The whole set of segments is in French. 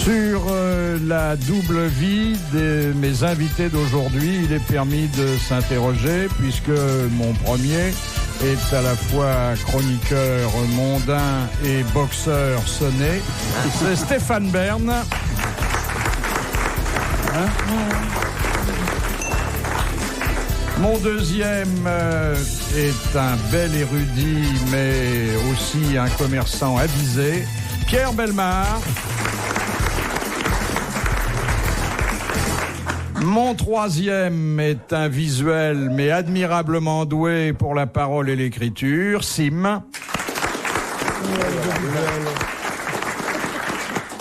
Sur la double vie de mes invités d'aujourd'hui, il est permis de s'interroger puisque mon premier est à la fois chroniqueur mondain et boxeur sonné. C'est Stéphane Bern. Mon deuxième est un bel érudit, mais aussi un commerçant avisé, Pierre Bellemare. Mon troisième est un visuel, mais admirablement doué pour la parole et l'écriture, Sim.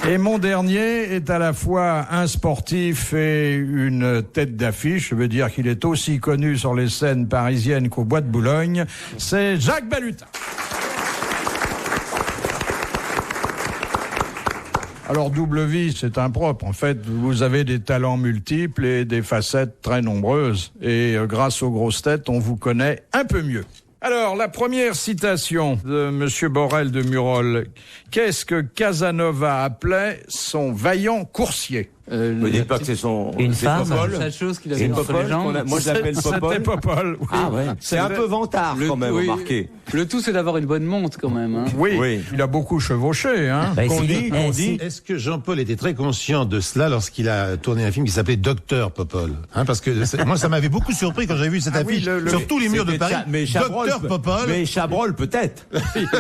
Et mon dernier est à la fois un sportif et une tête d'affiche. Je veux dire qu'il est aussi connu sur les scènes parisiennes qu'au Bois de Boulogne. C'est Jacques Balutin. Alors, double vie, c'est impropre. En fait, vous avez des talents multiples et des facettes très nombreuses. Et grâce aux grosses têtes, on vous connaît un peu mieux. Alors, la première citation de Monsieur Borel de Murol. Qu'est-ce que Casanova appelait son vaillant coursier? Ne dites pas que c'est son... Une femme. Cette chose qu'il avait entre les jambes. Moi, je l'appelle Popol. C'était Popol. Oui. Ah ouais. C'est un peu vantard, quand même, remarquez. Le tout, c'est d'avoir une bonne montre, quand même. Hein. Oui, il a beaucoup chevauché. Hein. Bah, Qu'on dit. Est-ce que Jean-Paul était très conscient de cela lorsqu'il a tourné un film qui s'appelait Docteur Popol, hein, parce que moi, ça m'avait beaucoup surpris quand j'avais vu cette affiche sur tous les murs de Paris. Docteur Popol. Mais Chabrol, peut-être.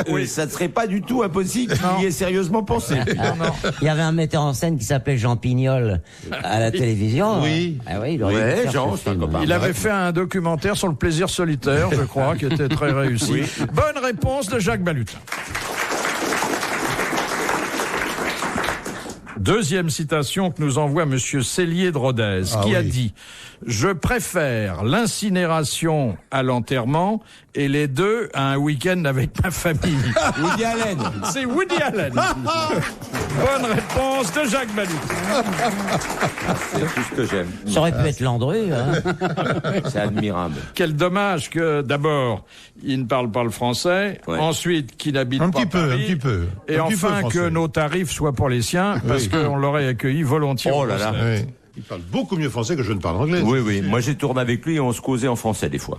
Oui. Ça ne serait pas du tout impossible qu'il y ait sérieusement pensé. Il y avait un metteur en scène qui s'appelait Jean Pignol à la télévision. Oui. Ah oui, il aurait dû faire Jean, ce film. Il avait fait un documentaire sur le plaisir solitaire, je crois, qui était très réussi. Oui. Bonne réponse de Jacques Balutin. Deuxième citation que nous envoie Monsieur Cellier de Rodez, qui a dit « Je préfère l'incinération à l'enterrement et les deux à un week-end avec ma famille. » Woody Allen. C'est Woody Allen. Bonne réponse de Jacques Balutin. C'est tout ce que j'aime. Ça aurait pu être Landru. Hein. C'est admirable. Quel dommage que, d'abord, il ne parle pas le français, ensuite, qu'il n'habite pas Paris, un petit peu. et enfin que nos tarifs soient pour les siens, parce qu'on l'aurait accueilli volontiers. Oh là là. Oui. Il parle beaucoup mieux français que je ne parle anglais. Oui, oui. Moi, j'ai tourné avec lui et on se causait en français, des fois.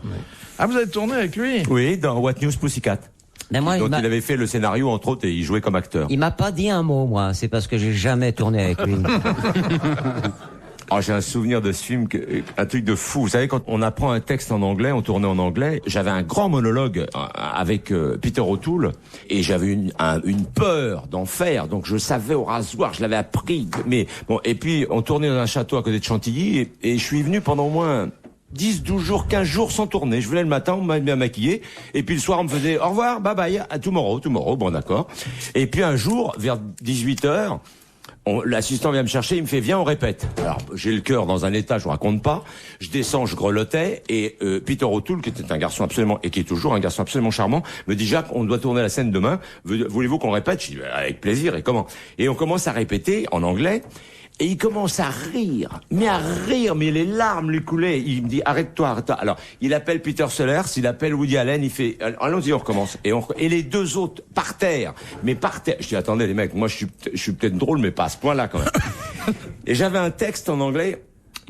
Ah, vous avez tourné avec lui? Oui, dans What News Pussycat. Mais moi, Donc, il avait fait le scénario, entre autres, et il jouait comme acteur. Il m'a pas dit un mot, moi. C'est parce que j'ai jamais tourné avec lui. Oh, j'ai un souvenir de ce film, un truc de fou. Vous savez, quand on apprend un texte en anglais, on tournait en anglais, j'avais un grand monologue avec Peter O'Toole, et j'avais une peur d'enfer. Donc je savais au rasoir, je l'avais appris. Mais bon, et puis on tournait dans un château à côté de Chantilly, et je suis venu pendant au moins 10, 12 jours, 15 jours sans tourner. Je venais le matin, on m'a bien maquillé, et puis le soir on me faisait au revoir, bye bye, à tomorrow, bon d'accord. Et puis un jour, vers 18h, l'assistant vient me chercher, il me fait viens on répète. Alors j'ai le cœur dans un état, je vous raconte pas. Je descends, je grelottais et Peter O'Toole, qui était un garçon absolument et qui est toujours un garçon absolument charmant, me dit Jacques, on doit tourner la scène demain. Voulez-vous qu'on répète? Je dis avec plaisir. Et comment? Et on commence à répéter en anglais. Et il commence à rire, mais les larmes lui coulaient. Il me dit arrête-toi, arrête-toi. Alors il appelle Peter Sellers, il appelle Woody Allen, il fait allons-y, on recommence. Et les deux autres par terre, mais par terre. Je dis attendez les mecs, moi je suis peut-être drôle, mais pas à ce point-là quand même. Et j'avais un texte en anglais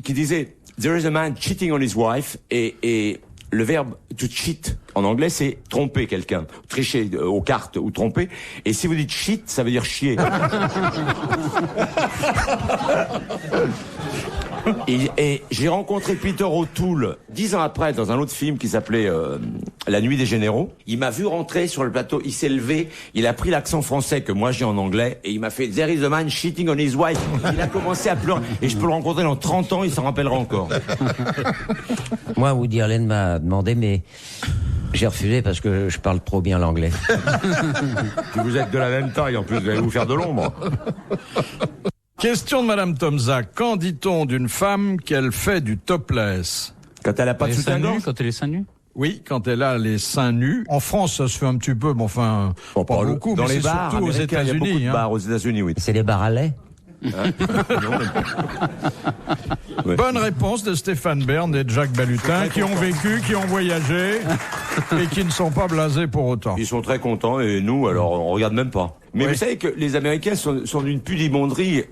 qui disait there is a man cheating on his wife et le verbe to cheat en anglais c'est tromper quelqu'un, tricher aux cartes ou tromper. Et si vous dites cheat, ça veut dire chier. Et j'ai rencontré Peter O'Toole 10 ans après dans un autre film qui s'appelait La Nuit des Généraux. Il m'a vu rentrer sur le plateau, il s'est levé, il a pris l'accent français que moi j'ai en anglais et il m'a fait there is a man cheating on his wife. Il a commencé à pleurer et je peux le rencontrer dans 30 ans, il s'en rappellera encore. Moi, Woody Allen m'a demandé, mais j'ai refusé parce que je parle trop bien l'anglais. Vous êtes de la même taille, en plus, vous allez vous faire de l'ombre. Question de Madame Tomzac. Quand dit-on d'une femme qu'elle fait du topless? Quand elle a pas de soutien-gorge? Quand elle est seins nus? Oui, quand elle a les seins nus. En France, ça se fait un petit peu, mais enfin, pas beaucoup. Dans mais les bars, surtout aux États-Unis. Il y a beaucoup de bars aux États-Unis, oui. C'est les bars à lait. Bonne réponse de Stéphane Bern et de Jacques Balutin, qui ont vécu, qui ont voyagé et qui ne sont pas blasés pour autant. Ils sont très contents et nous, alors, on regarde même pas. Mais vous savez que les Américains sont d'une pudimonderie,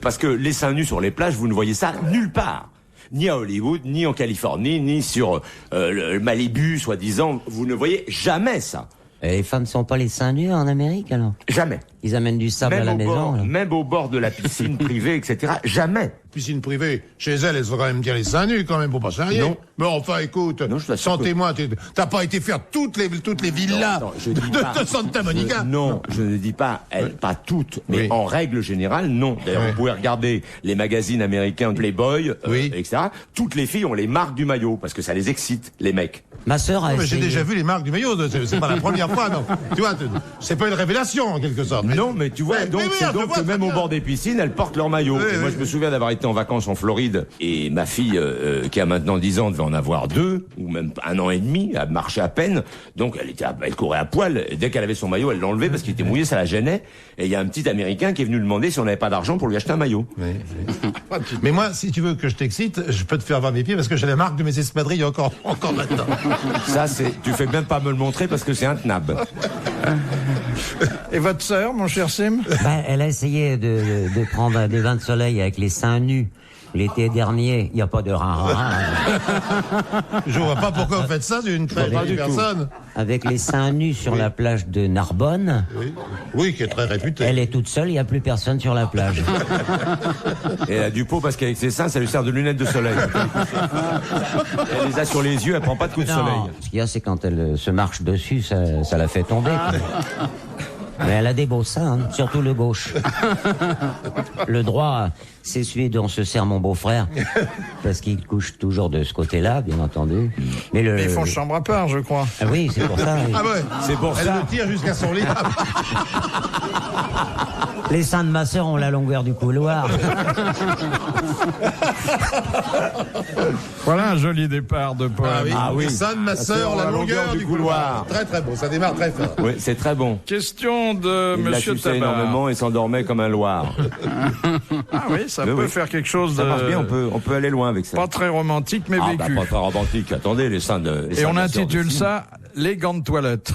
parce que les seins nus sur les plages, vous ne voyez ça nulle part. Ni à Hollywood, ni en Californie, ni sur le Malibu, soi-disant. Vous ne voyez jamais ça. Et les femmes ne sont pas les seins nus en Amérique, alors? Jamais. Ils amènent du sable à la maison. Même au bord de la piscine privée, etc. Jamais. Piscine privée, chez elles faut quand même dire les seins nus, quand même, pour pas charrier. Non. Mais enfin, écoute, non, sentez-moi, t'as pas été faire toutes les villas de Santa Monica. Non, je ne dis pas, pas toutes, mais en règle générale, non. D'ailleurs, vous pouvez regarder les magazines américains, Playboy, etc. Toutes les filles ont les marques du maillot, parce que ça les excite, les mecs. Ma sœur a essayé. J'ai déjà vu les marques du maillot, c'est pas la première fois, non. Tu vois, c'est pas une révélation, en quelque sorte. Non, mais tu vois, donc que même au bord des piscines, elles portent leur maillot. Et moi, je me souviens d'avoir été en vacances en Floride, et ma fille, qui a maintenant 10 ans, devait en avoir 2, ou même 1 an et demi, elle marchait à peine, donc elle courait à poil, et dès qu'elle avait son maillot, elle l'enlevait parce qu'il était mouillé, ça la gênait, et il y a un petit Américain qui est venu demander si on n'avait pas d'argent pour lui acheter un maillot. Mais moi, si tu veux que je t'excite, je peux te faire voir mes pieds, parce que j'ai la marque de mes espadrilles encore maintenant. Ça, tu fais même pas me le montrer parce que c'est intenable. Et votre sœur, mon cher Sim? Elle a essayé de prendre des bains de soleil avec les seins nus. L'été dernier, il n'y a pas de rin-rin. Je vois pas pourquoi vous faites ça, c'est une très bonne personne. Avec les seins nus sur la plage de Narbonne. Oui, qui est très réputée. Elle est toute seule, il n'y a plus personne sur la plage. Et elle a du pot parce qu'avec ses seins, ça lui sert de lunettes de soleil. Elle les a sur les yeux, elle prend pas de coups de soleil. Ce qu'il y a, c'est quand elle se marche dessus, ça la fait tomber. Mais elle a des beaux seins, hein, surtout le gauche. Le droit, c'est celui dont se sert mon beau-frère, parce qu'il couche toujours de ce côté-là, bien entendu. Mais ils font chambre à part, je crois. Ah oui, c'est pour ça. Ah ouais, c'est pour ça. Elle le tire jusqu'à son lit. Les seins de ma sœur ont la longueur du couloir. Voilà un joli départ de poème. Ah oui. Les seins de ma sœur, la longueur du couloir. Très très beau, ça démarre très fort. Oui, c'est très bon. Question de Monsieur Tabar. Il énormément et s'endormait comme un loir. Ah oui, ça peut faire quelque chose de... Ça marche bien, on peut aller loin avec ça. Pas très romantique, mais vécu. Pas très romantique, attendez, les seins de... Et on intitule ça... Les gants de toilette.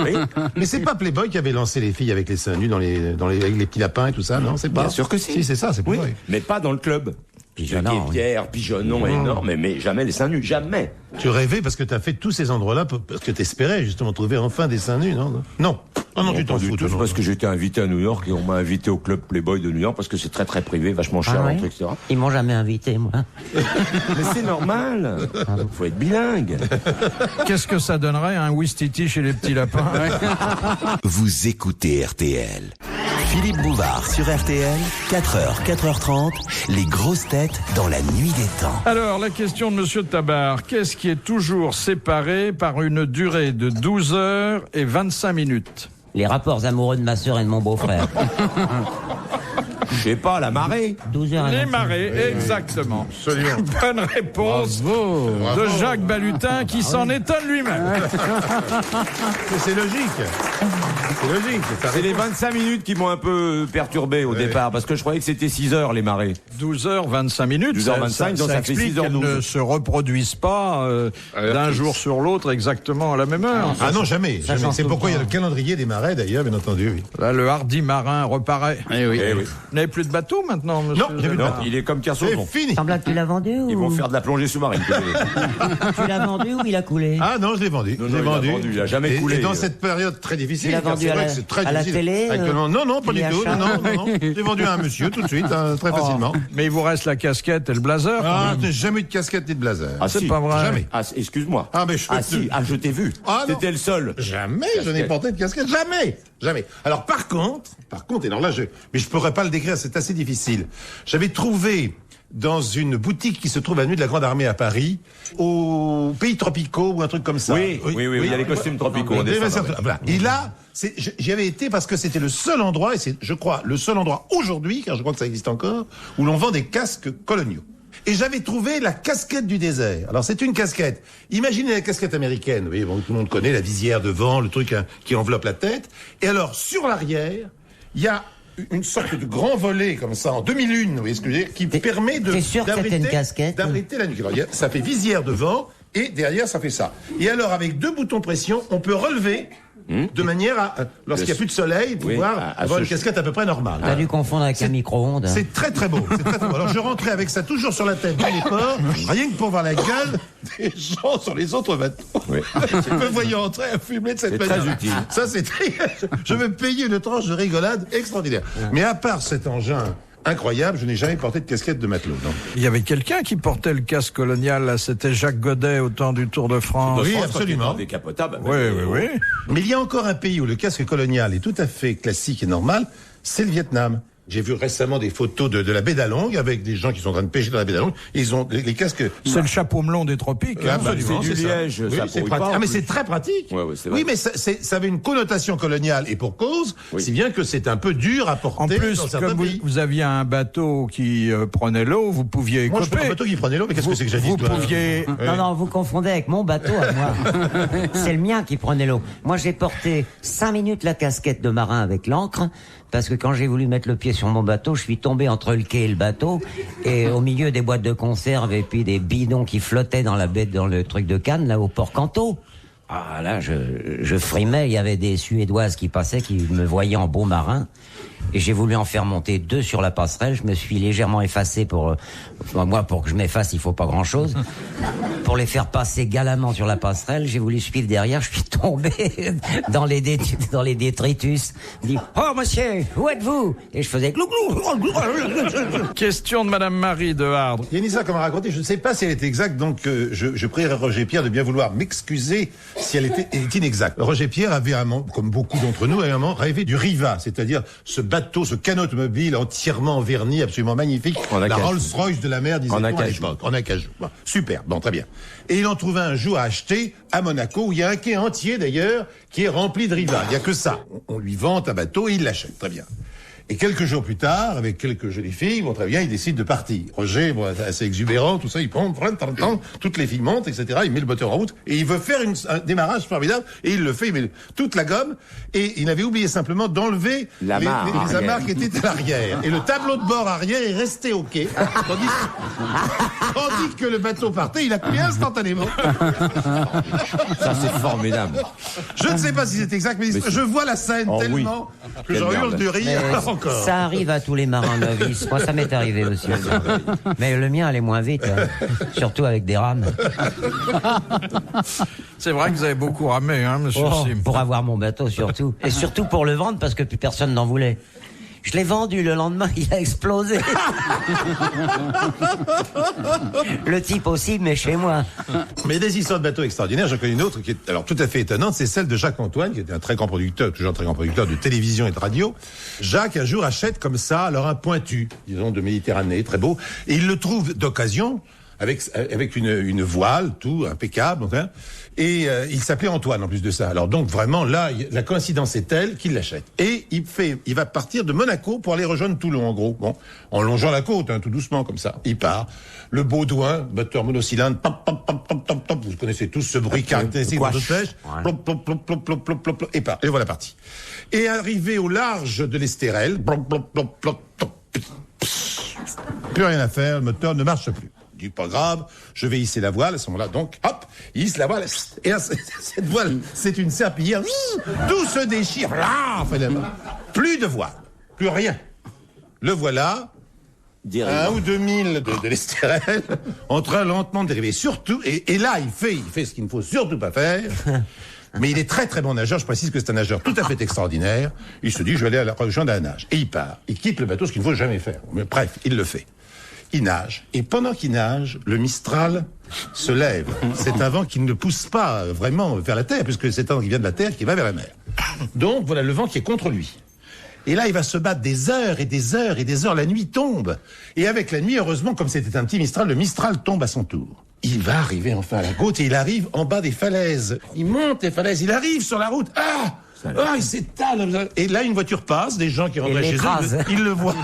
Oui. Mais c'est pas Playboy qui avait lancé les filles avec les seins nus avec les petits lapins et tout ça, non? C'est pas. Bien sûr que si. Si, c'est ça, c'est Playboy. Oui, mais pas dans le club. Pigeonnon. Pierre, pigeonnon énorme, mais jamais les seins nus, jamais. Tu rêvais parce que t'as fait tous ces endroits-là parce que t'espérais justement trouver enfin des seins nus, non? Non. Non, tu t'en fous. C'est parce que j'étais invité à New York et on m'a invité au club Playboy de New York parce que c'est très très privé, vachement cher, etc. Ils m'ont jamais invité, moi. Mais c'est normal. Faut être bilingue. Qu'est-ce que ça donnerait un Ouistiti chez les petits lapins? Vous écoutez RTL. Philippe Bouvard sur RTL, 4h, 4h30, les grosses têtes dans la nuit des temps. Alors, la question de Monsieur Tabar, qu'est-ce qui est toujours séparé par une durée de 12 heures et 25 minutes? Les rapports amoureux de ma sœur et de mon beau-frère. Je sais pas, la marée. 12 heures. Les marées, exactement. Absolument. Bonne réponse de Jacques Balutin qui s'en étonne lui-même. C'est logique. C'est logique. C'est les 25 minutes qui m'ont un peu perturbé au départ, parce que je croyais que c'était 6 heures les marées. 12 heures, 25 minutes. 12 heures 25, donc ça fait 6 heures 12. Qu'elles ne se reproduisent pas d'un jour sur l'autre exactement à la même heure. Ah non, jamais. C'est pourquoi il y a le calendrier des marées d'ailleurs, bien entendu. Oui. Là, le hardi marin reparaît. Eh oui. Eh oui. Vous n'avez plus de bateau maintenant, monsieur? Non, il est comme Kersozon. C'est fini. Semble que tu l'as vendu ou... Ils vont faire de la plongée sous-marine. Tu l'as vendu ou il a coulé? Ah non, je l'ai vendu. Non, il a jamais coulé. Et dans cette période très difficile, tu l'as vendu c'est vrai que c'est très à la difficile. télé Non, pas du tout. Non. J'ai vendu à un monsieur tout de suite, très facilement. Mais il vous reste la casquette et le blazer. Ah, j'ai jamais eu de casquette ni de blazer. Ah, c'est si. pas vrai. Jamais. Ah, excuse-moi. Je t'ai vu. Ah, non. C'était le seul. Jamais, je n'ai porté de casquette. Jamais. Alors, par contre, et alors là, mais je pourrais pas le décrire, c'est assez difficile. J'avais trouvé dans une boutique qui se trouve à Avenue de la Grande Armée à Paris, aux Pays Tropicaux ou un truc comme ça. Oui, il y a les costumes tropicaux. Et là, j'y avais été parce que c'était le seul endroit, et c'est, je crois, le seul endroit aujourd'hui, car je crois que ça existe encore, où l'on vend des casques coloniaux. Et j'avais trouvé la casquette du désert. Alors c'est une casquette. Imaginez la casquette américaine. Oui, bon, tout le monde connaît la visière devant, le truc qui enveloppe la tête. Et alors sur l'arrière, il y a une sorte de grand volet comme ça en demi-lune, vous voyez ce que je veux dire, qui permet d'abriter la nuque. Alors, ça fait visière devant et derrière ça fait ça. Et alors avec 2 boutons pression, on peut relever de manière à, lorsqu'il n'y a plus de soleil, pouvoir avoir une casquette à peu près normale. T'as dû confondre avec un micro-ondes. Hein. C'est très très beau. C'est très, très beau. Alors je rentrais avec ça toujours sur la tête dans les ports, rien que pour voir la gueule des gens sur les autres bateaux. Oui. Me voyant entrer à fumer de cette C'est manière. très utile. Ça c'est très... Je vais payer une tranche de rigolade extraordinaire. Mais à part cet engin incroyable, je n'ai jamais porté de casquette de matelot. Non. Il y avait quelqu'un qui portait le casque colonial, là, c'était Jacques Godet au temps du Tour de France. Oui, France, absolument. quand il est décapotable. Oui. Mais il y a encore un pays où le casque colonial est tout à fait classique et normal, c'est le Vietnam. J'ai vu récemment des photos de la baie d'Along avec des gens qui sont en train de pêcher dans la baie d'Along. Ils ont les casques. C'est le chapeau melon des tropiques. Hein. Absolument, c'est du ça. liège, Oui, ça c'est pourrit pratique. pas, en Ah, mais plus. c'est très pratique. Ouais, c'est vrai. Oui, mais ça avait une connotation coloniale et pour cause, si bien que c'est un peu dur à porter En plus, dans certains comme pays. vous aviez un bateau qui prenait l'eau, vous pouviez Moi, je prends un écoper. bateau qui prenait l'eau, mais qu'est-ce que c'est que j'ai dit Vous toi pouviez... Non, vous confondez avec mon bateau à moi. C'est le mien qui prenait l'eau. Moi, j'ai porté 5 minutes la casquette de marin avec l'ancre, parce que quand j'ai voulu mettre le pied sur mon bateau, je suis tombé entre le quai et le bateau, et au milieu des boîtes de conserve et puis des bidons qui flottaient dans la baie, dans le truc de Cannes, là, au port Canto. Ah, là, je frimais, il y avait des Suédoises qui passaient, qui me voyaient en beau marin. Et j'ai voulu en faire monter 2 sur la passerelle. Je me suis légèrement effacé pour que je m'efface, il faut pas grand chose. Pour les faire passer galamment sur la passerelle, j'ai voulu suivre derrière, je suis tombé dans les détritus. Je dis, oh monsieur, où êtes-vous? Et je faisais glou glou. Question de Madame Marie de Hardre. Il y a une histoire qu'on m'a racontée, je ne sais pas si elle est exacte, donc je prierai Roger Pierre de bien vouloir m'excuser si elle est inexacte. Roger Pierre avait comme beaucoup d'entre nous, avait un moment rêvé du Riva, c'est-à-dire ce bateau, ce canot automobile entièrement verni, absolument magnifique, En acajou. la Rolls-Royce de la mer, disait-on En à acajou. l'époque. En acajou. Bon, super, bon, très bien. Et il en trouvait un jour à acheter à Monaco, où il y a un quai entier d'ailleurs, qui est rempli de Riva. Il n'y a que ça. On lui vante un bateau et il l'achète, très bien. Et quelques jours plus tard, avec quelques jolies filles, bon, très bien, il décide de partir. Roger, bon, assez exubérant, tout ça, il prend, toutes les filles montent, etc., il met le moteur en route, et il veut faire un démarrage formidable, et il le fait, il met toute la gomme, et il avait oublié simplement d'enlever les amarres qui étaient à l'arrière. Et le tableau de bord arrière est resté au quai, tandis que le bateau partait, il a coulé instantanément. Ça, c'est formidable. Je ne sais pas si c'est exact, mais je vois la scène Oh, tellement que Quelle j'en merde. hurle de rire encore. Ça arrive à tous les marins novices. Moi, ça m'est arrivé aussi. Mais le mien allait moins vite, hein. Surtout avec des rames. C'est vrai que vous avez beaucoup ramé, hein, monsieur Sim. Pour avoir mon bateau surtout. Et surtout pour le vendre parce que plus personne n'en voulait. Je l'ai vendu, le lendemain, il a explosé. Le type aussi, mais chez moi. Mais des histoires de bateaux extraordinaires, j'en connais une autre qui est alors tout à fait étonnante, c'est celle de Jacques Antoine, qui était un très grand producteur, toujours un très grand producteur de télévision et de radio. Jacques, un jour, achète comme ça, alors un pointu, disons, de Méditerranée, très beau, et il le trouve d'occasion, avec une voile, tout impeccable, hein, et il s'appelait Antoine en plus de ça. Alors donc vraiment là, la coïncidence est telle qu'il l'achète. Et il va partir de Monaco pour aller rejoindre Toulon en gros. Bon, en longeant la côte, hein, tout doucement comme ça. Il part. Le Baudouin, moteur monocylindre, pop, pop, pop, pop, pop, pop. Vous connaissez tous ce bruit caractéristique de votre pêche. Plop, plop, plop, plop, plop, plop, plop, plop, et part. Et voilà parti. Et arrivé au large de l'Estérel, plop, plop, plop, plop, plop, plus rien à faire, le moteur ne marche plus. Je dis, pas grave, je vais hisser la voile, à ce moment-là, donc, hop, il hisse la voile, et là, cette voile, c'est une serpillière, tout se déchire, plus de voile, plus rien. Le voilà, à 1 ou 2 milles de l'Estérel, en train lentement de dériver, surtout, et là, il fait ce qu'il ne faut surtout pas faire, mais il est très très bon nageur, je précise que c'est un nageur tout à fait extraordinaire, il se dit, je vais aller à la rejoindre à la nage, et il part, il quitte le bateau, ce qu'il ne faut jamais faire, mais bref, il le fait. Il nage. Et pendant qu'il nage, le Mistral se lève. C'est un vent qui ne pousse pas vraiment vers la terre, puisque c'est un vent qui vient de la terre qui va vers la mer. Donc voilà le vent qui est contre lui. Et là, il va se battre des heures et des heures et des heures. La nuit tombe. Et avec la nuit, heureusement, comme c'était un petit Mistral, le Mistral tombe à son tour. Il va arriver enfin à la côte et il arrive en bas des falaises. Il monte les falaises, il arrive sur la route. Il s'étale. Et là, une voiture passe, des gens qui rentraient chez eux, ils le voient.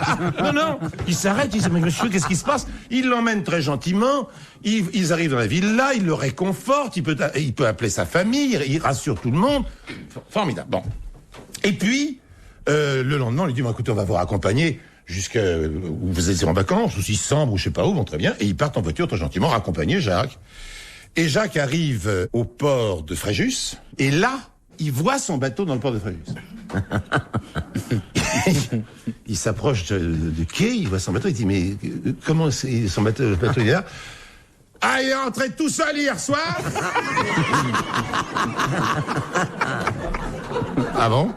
Non, il s'arrête, il dit, mais monsieur, qu'est-ce qui se passe? Il l'emmène très gentiment, ils arrivent dans la villa, il le réconforte, il peut appeler sa famille, il rassure tout le monde. Formidable. Bon. Et puis, le lendemain, on lui dit, bon, écoutez, on va vous raccompagner jusqu'à où vous êtes en vacances, ou si Sambre, ou je sais pas où, bon, très bien. Et ils partent en voiture très gentiment, raccompagner Jacques. Et Jacques arrive au port de Fréjus, et là, il voit son bateau dans le port de Fréjus. Il s'approche du quai, il voit son bateau, il dit mais comment c'est son bateau, le bateau il est là. Ah, il est rentré tout seul hier soir. Ah bon?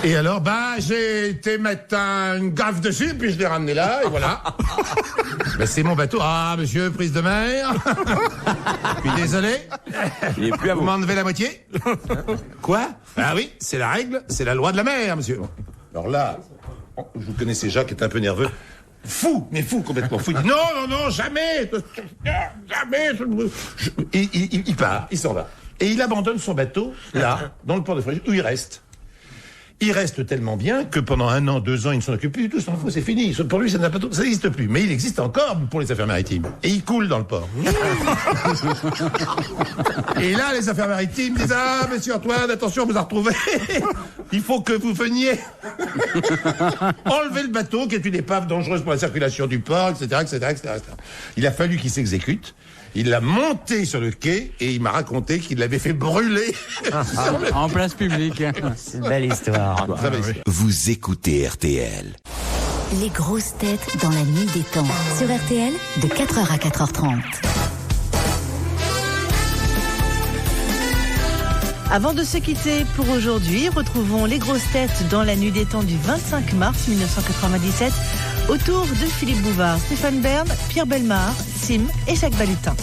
Et alors, j'ai été mettre une gaffe dessus, puis je l'ai ramené là, et voilà. C'est mon bateau. Ah, monsieur, prise de mer. Puis désolé. Il est plus à Vous vous. m'enlevez la moitié. Quoi? Ah oui, c'est la règle, c'est la loi de la mer, monsieur. Alors là, vous connaissez Jacques, qui est un peu nerveux. Fou, mais fou, complètement fou. Il dit non, jamais. Il part, il s'en va. Et il abandonne son bateau, là, dans le port de Fréjus, où il reste. Il reste tellement bien que pendant 1 an, 2 ans, il ne s'en occupe plus du tout, s'en fout, c'est fini. Pour lui, ça n'existe plus. Mais il existe encore pour les affaires maritimes. Et il coule dans le port. Et là, les affaires maritimes disent ah, monsieur Antoine, attention, on vous a retrouvé. Il faut que vous veniez enlever le bateau, qui est une épave dangereuse pour la circulation du port, etc. Il a fallu qu'il s'exécute. Il l'a monté sur le quai et il m'a raconté qu'il l'avait fait brûler. En place publique. C'est une belle histoire. Très belle histoire. Vous écoutez RTL. Les grosses têtes dans la nuit des temps. Sur RTL, de 4h à 4h30. Avant de se quitter pour aujourd'hui, retrouvons les grosses têtes dans la nuit des temps du 25 mars 1997 autour de Philippe Bouvard, Stéphane Bern, Pierre Bellemare, Sim et Jacques Balutin.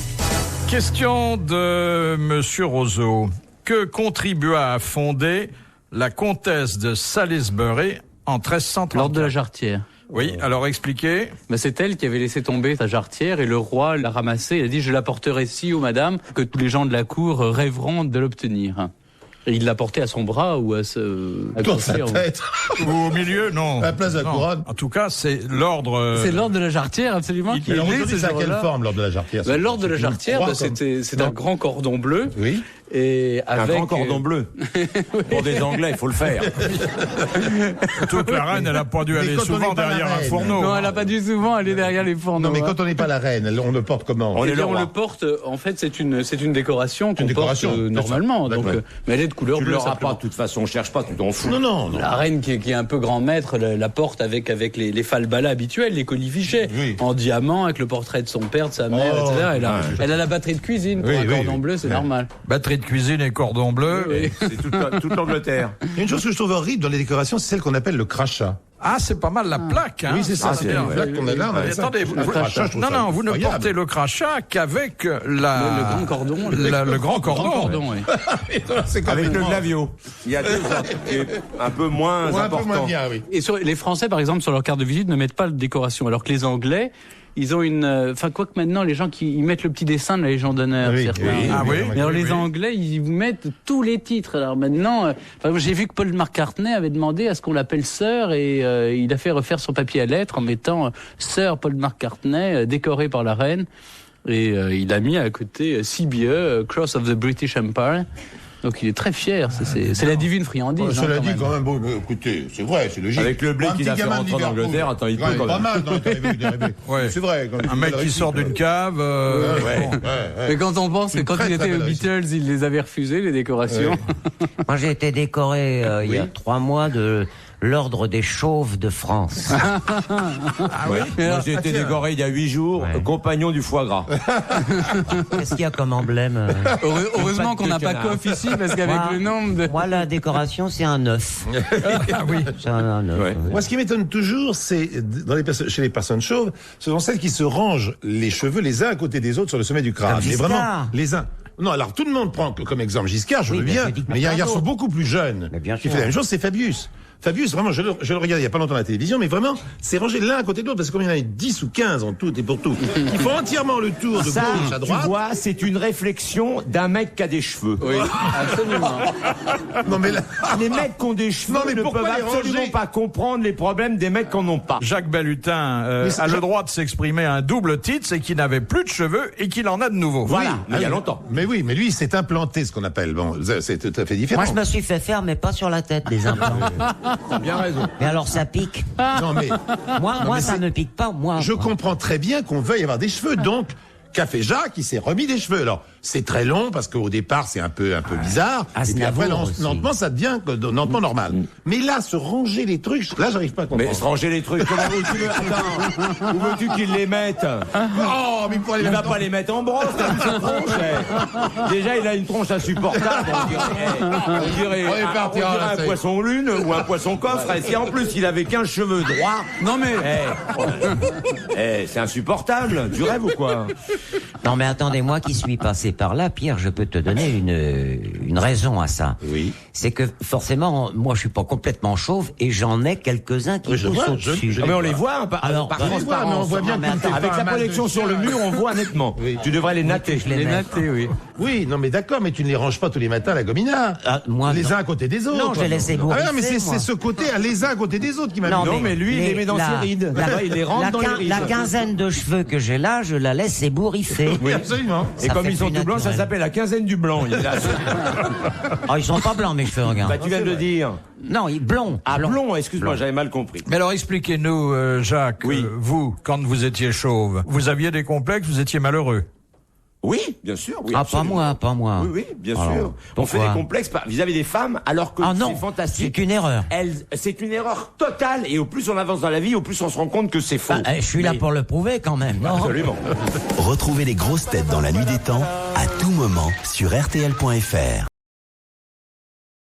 Question de Monsieur Roseau. Que contribua à fonder la comtesse de Salisbury en 1330? L'ordre de la Jarretière. Oui, alors expliquez. C'est elle qui avait laissé tomber sa jarretière et le roi l'a ramassée. Il a dit je l'apporterai si ou madame que tous les gens de la cour rêveront de l'obtenir. Et il l'a portée à son bras ou à Dans sa tête. Ou au milieu, non. À la place de la Non. couronne. En tout cas, c'est l'ordre... C'est l'ordre de la Jarretière, absolument. Qui Alors est né aujourd'hui, ce c'est à quelle jour-là. forme l'ordre de la Jarretière? L'ordre de la Jarretière, c'est un grand cordon bleu. Oui. Et Un avec grand cordon bleu. Pour des Anglais, il faut le faire. Surtout que la reine, elle n'a pas dû aller quand on souvent n'est pas la derrière un reine. fourneau. Non, elle n'a pas dû souvent aller derrière les fourneaux. Non, mais hein. quand on n'est pas la reine, on le porte comment? On est Eh le bien, on roi. le porte, en fait, c'est une décoration qu'on Une décoration, porte bien sûr. normalement. Donc, D'accord. mais elle est de couleur Tu bleue. l'auras pas, simplement. de toute façon, on cherche pas, tu t'en fous. Non. La reine qui est un peu grand maître la porte avec les falbalas habituels, les colifichets, Oui. en diamant avec le portrait de son père, de sa mère, Oh, etc. Elle a la batterie de cuisine pour Oui, un oui, cordon oui. bleu, c'est Ouais. normal. Batterie de cuisine et cordon bleu. Oui. C'est toute l'Angleterre. Il y a une chose que je trouve horrible dans les décorations, c'est celle qu'on appelle le crachat. Ah, c'est pas mal la plaque, hein. Oui, c'est ça, c'est bien. une plaque qu'on a là. on a Mais ça. attendez, Le crachat, je trouve ça vous ne incroyable. portez le crachat qu'avec Le grand cordon. le grand cordon. Oui. C'est quand Avec même- le glavio. Il y a deux qui est un peu moins Ouais, un peu important. moins bien, oui. Et les Français, par exemple, sur leur carte de visite, ne mettent pas de décoration, alors que les Anglais, ils ont enfin, quoi que maintenant, les gens ils mettent le petit dessin de la Légion d'honneur, Oui, certains. oui, Ah oui. Mais alors Oui, les oui. Anglais, ils vous mettent tous les titres. Alors maintenant, j'ai vu que Paul McCartney avait demandé à ce qu'on l'appelle Sir et il a fait refaire son papier à lettres en mettant Sir Paul McCartney, décoré par la reine. Et il a mis à côté CBE, Cross of the British Empire. Donc il est très fier. C'est la divine friandise. Cela quand dit, même. quand même, bon, écoutez, c'est vrai, c'est logique. Avec le blé Un qu'il petit a fait gamin de rentrer en Liverpool. Angleterre, attends, il peut Ouais, quand pas même. mal, non, il est arrivé. Ouais. C'est vrai. quand Un mec qui sort d'une cave. bon. Mais quand on pense que Une quand très, il très était aux belle Beatles, il les avait refusés, les décorations. Moi, j'ai été décoré il y a 3 mois de l'Ordre des Chauves de France. Moi, j'ai été décoré il y a 8 jours, Ouais. compagnon du foie gras. Qu'est-ce qu'il y a comme emblème Heureusement qu'on n'a pas canard. coiffe ici, parce qu'avec Moi- le nombre de... Moi, la décoration, c'est un œuf. Ah oui. C'est un œuf. Ouais. Moi, ce qui m'étonne toujours, c'est chez les personnes chauves, ce sont celles qui se rangent les cheveux les uns à côté des autres sur le sommet du crâne. Comme Mais Giscard. vraiment, les uns. Non, alors tout le monde prend comme exemple Giscard, je Oui, veux mais bien, je dis que mais il y a un quelqu'un garçon d'autre. beaucoup plus jeune Mais bien qui sûr. fait la même chose, c'est Fabius. Fabius, vraiment, je le regardais il y a pas longtemps à la télévision, mais vraiment, c'est rangé l'un à côté de l'autre, parce que comme il y en a 10 ou 15 en tout et pour tout, ils font entièrement le tour de Ça, gauche à tu droite. vois, c'est une réflexion d'un mec qui a des cheveux. Oui, absolument. Non, mais là, Les mecs qui ont des cheveux Non, mais ne pourquoi peuvent les absolument ranger pas comprendre les problèmes des mecs qui en ont pas. Jacques Balutin Mais c'est- a le droit de s'exprimer à un double titre, c'est qu'il n'avait plus de cheveux et qu'il en a de nouveaux. Voilà, mais il y a longtemps. Mais oui, mais lui, il s'est implanté, ce qu'on appelle. Bon, c'est tout à fait différent. Moi, je me suis fait faire, mais pas sur la tête, des implants. T'as bien raison. Mais alors, ça pique. Non, mais Moi, mais ça c'est- ne pique pas. Moi, je comprends très bien qu'on veuille avoir des cheveux, donc. Qu'a fait Jacques, il s'est remis des cheveux. Alors, c'est très long parce qu'au départ c'est un peu bizarre. Et puis après lentement ça devient lentement normal. Mais là, se ranger les trucs, là j'arrive pas à comprendre. Mais se ranger les trucs, comment tu veux? Attends, où veux-tu qu'ils les mettent? Oh, mais pour Il va pas les mettre en brosse, t'as vu sa tronche? Déjà, il a une tronche insupportable. On dirait un poisson lune ou un poisson coffre. Et si en plus il avait 15 cheveux droits. Non mais. C'est insupportable. Tu rêves ou quoi? Non mais attendez, moi qui suis passé par là, Pierre, je peux te donner une raison à ça. Oui. C'est que forcément, moi je suis pas complètement chauve et j'en ai quelques-uns qui poussent au-dessus. Mais on les voit hein, Alors, par mais on voit bien que avec la projection sur le mur, on voit nettement. Oui. Tu devrais les natter. Je les mets. oui. Oui, non mais d'accord, mais tu ne les ranges pas tous les matins à la gomina. Ah, moi, les non. uns à côté des autres. Non, je les laisse ébouriffer, Ah non, mais c'est moi. ce côté, les uns à côté des autres qui m'a Non, Non, mais lui, il les met dans ses rides. Il les rentre dans les rides. La quinzaine de cheveux que j'ai là, je la laisse ébouriffer. Oui, absolument. Et Ça comme fait ils sont plus tout blancs, ça naturel. s'appelle la quinzaine du blanc. Ah, ils sont pas blancs mes cheveux, regarde. Bah, tu viens de le dire. Non, ils blonds. Ah, blond, excuse-moi, j'avais mal compris. Mais alors expliquez-nous, Jacques, Oui. vous, quand vous étiez chauve, vous aviez des complexes, vous étiez malheureux. Oui, bien sûr. Oui, Ah, absolument. pas moi. Oui, oui, bien Alors, sûr. On fait pourquoi des complexes vis-à-vis des femmes, alors que Ah non, c'est fantastique. c'est une erreur. C'est une erreur totale, et au plus on avance dans la vie, au plus on se rend compte que c'est faux. Je suis là Mais- pour le prouver quand même, non? Absolument. Retrouvez les grosses têtes dans la nuit des temps à tout moment sur RTL.fr.